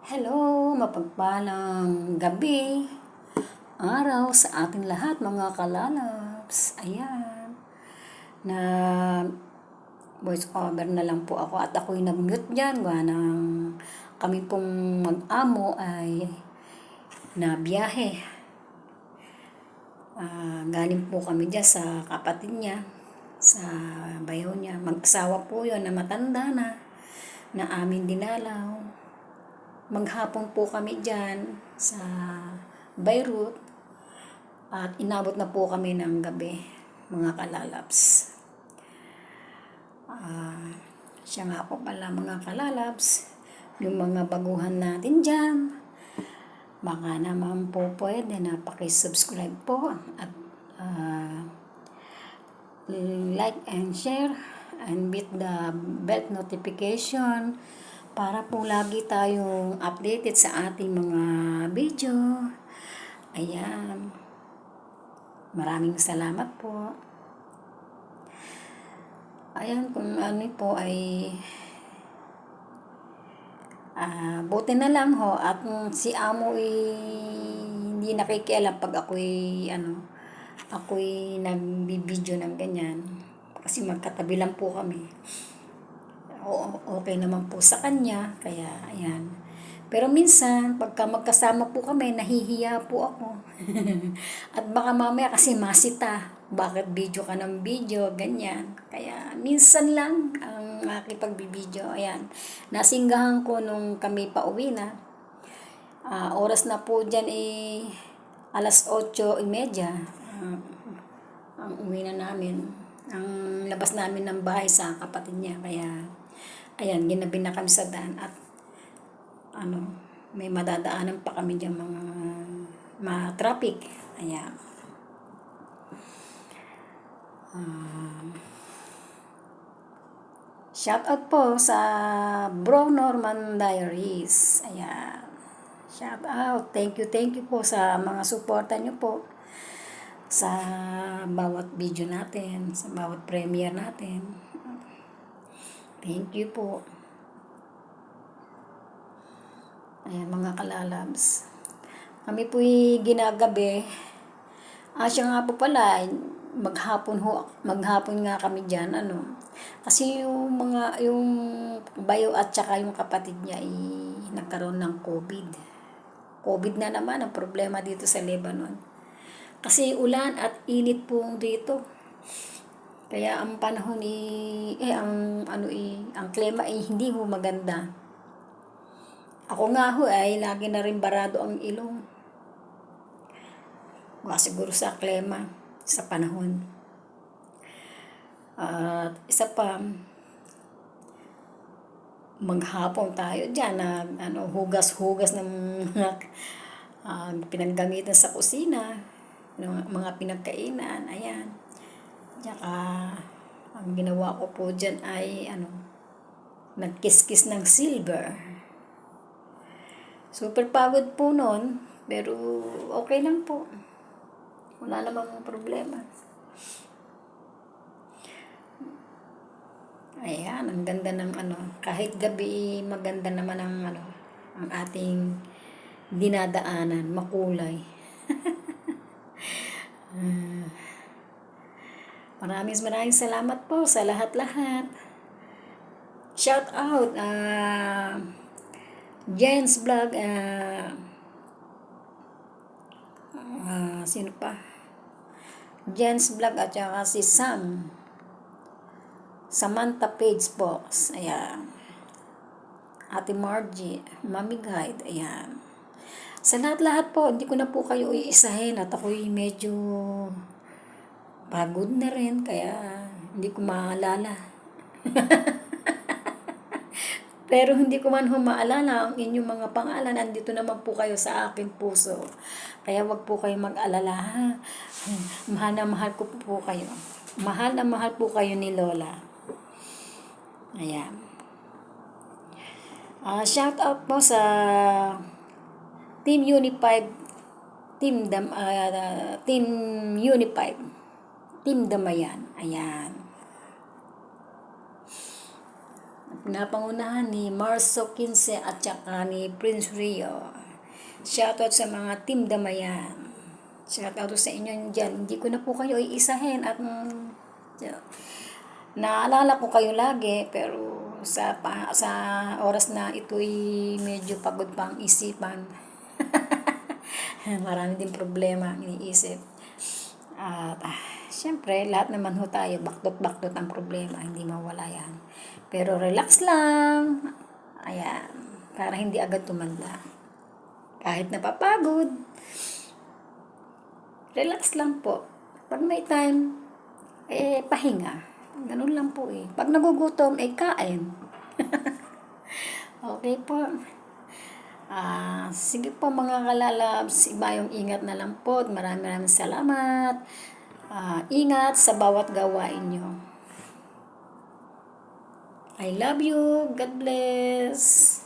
Hello, mapagpalang gabi, araw sa ating lahat mga kalalaps. Ayan, na voice over na lang po ako at ako'y nag-mute dyan. Gawa ng kami pong mag-amo ay na biyahe. Galing po kami dyan sa kapatid niya, sa bayaw niya. Mag-asawa po yun na matanda na amin dinalaw. Maghapon po kami dyan sa Beirut at inabot na po kami ng gabi, mga kalalaps. Siya nga po pala mga kalalaps, yung mga baguhan natin dyan, baka naman po pwede na pakisubscribe po at like and share and hit the bell notification para po lagi tayong updated sa ating mga video. Ayan. Maraming salamat po. Ayan, kung ano po ay buti na lang ho at si amo hindi nakikialam pag ako'y nagbibideo ng ganyan. Kasi magkatabi lang po kami. Okay naman po sa kanya, kaya ayan. Pero minsan, pagka magkasama po kami, nahihiya po ako. At baka mamaya kasi masita, bakit video ka ng video, ganyan. Kaya minsan lang ang makipagbibideo, ayan. Nasinggahan ko nung kami pauwi na. Oras na po dyan 8:30. Ang uwi na namin. Ang labas namin ng bahay sa kapatid niya, kaya ayan, ginabi na kami sa daan at may madadaanan pa kami dyan mga traffic. Ayan. Shout out po sa Bro Norman Diaries. Ayan. Shout out. Thank you po sa mga suporta nyo po sa bawat video natin, sa bawat premiere natin. Thank you po. Ayan mga kalalabs. Kami po'y ginagabi. Siya nga po pala, maghapon nga kami dyan, Kasi yung bayo at saka yung kapatid niya nagkaroon ng COVID. COVID na naman ang problema dito sa Lebanon. Kasi ulan at init po dito. Kaya ang panahon ang klima hindi ho maganda. Ako nga ho ay lagi na rin barado ang ilong. Siguro sa klima, sa panahon. At isa pa, maghapon tayo dyan na hugas-hugas ng pinaggamitan sa kusina, mga pinagkainan, ayan. Tsaka, ang ginawa ko po dyan ay nagkiskis ng silver. Super pagod po nun, pero okay lang po. Wala namang problema. Ayan, ang ganda ng kahit gabi maganda naman ang ating dinadaanan, makulay. Maraming salamat po sa lahat-lahat. Shout out Jens Vlog, sino pa? Jens Vlog at saka si Samantha Page Box, ayan. Ate Margie, Mami Guide, ayan. Sa lahat-lahat po, hindi ko na po kayo iisahin at ako'y medyo pagod na rin, kaya hindi ko maalala. Pero hindi ko man maalala ang inyong mga pangalan, andito naman po kayo sa aking puso. Kaya wag po kayo mag-alala, ha? Mahal na mahal ko po kayo. Mahal na mahal po kayo ni Lola. Ayan. Shout out po sa Team Unified, Team Unified, Team Damayan. Ayan. pinapangunahan ni Marso 15 at saka ni Prince Rio. Shoutout sa mga Team Damayan. Shoutout sa inyo dyan. Hindi ko na po kayo iisahin at naalala ko kayo lagi, pero sa oras na ito'y medyo pagod pa ang isipan. Marami din problema ang iniisip. At syempre, lahat naman ho tayo, baktot-baktot ang problema, hindi mawala yan. Pero relax lang. Ayan, para hindi agad tumanda. Kahit napapagod, relax lang po. Pag may time, pahinga. Ganun lang po eh. Pag nagugutom, kain. Okay po. Sige po mga kalalabs, ibayong ingat na lang po. Maraming salamat. Ingat sa bawat gawain nyo. I love you. God bless.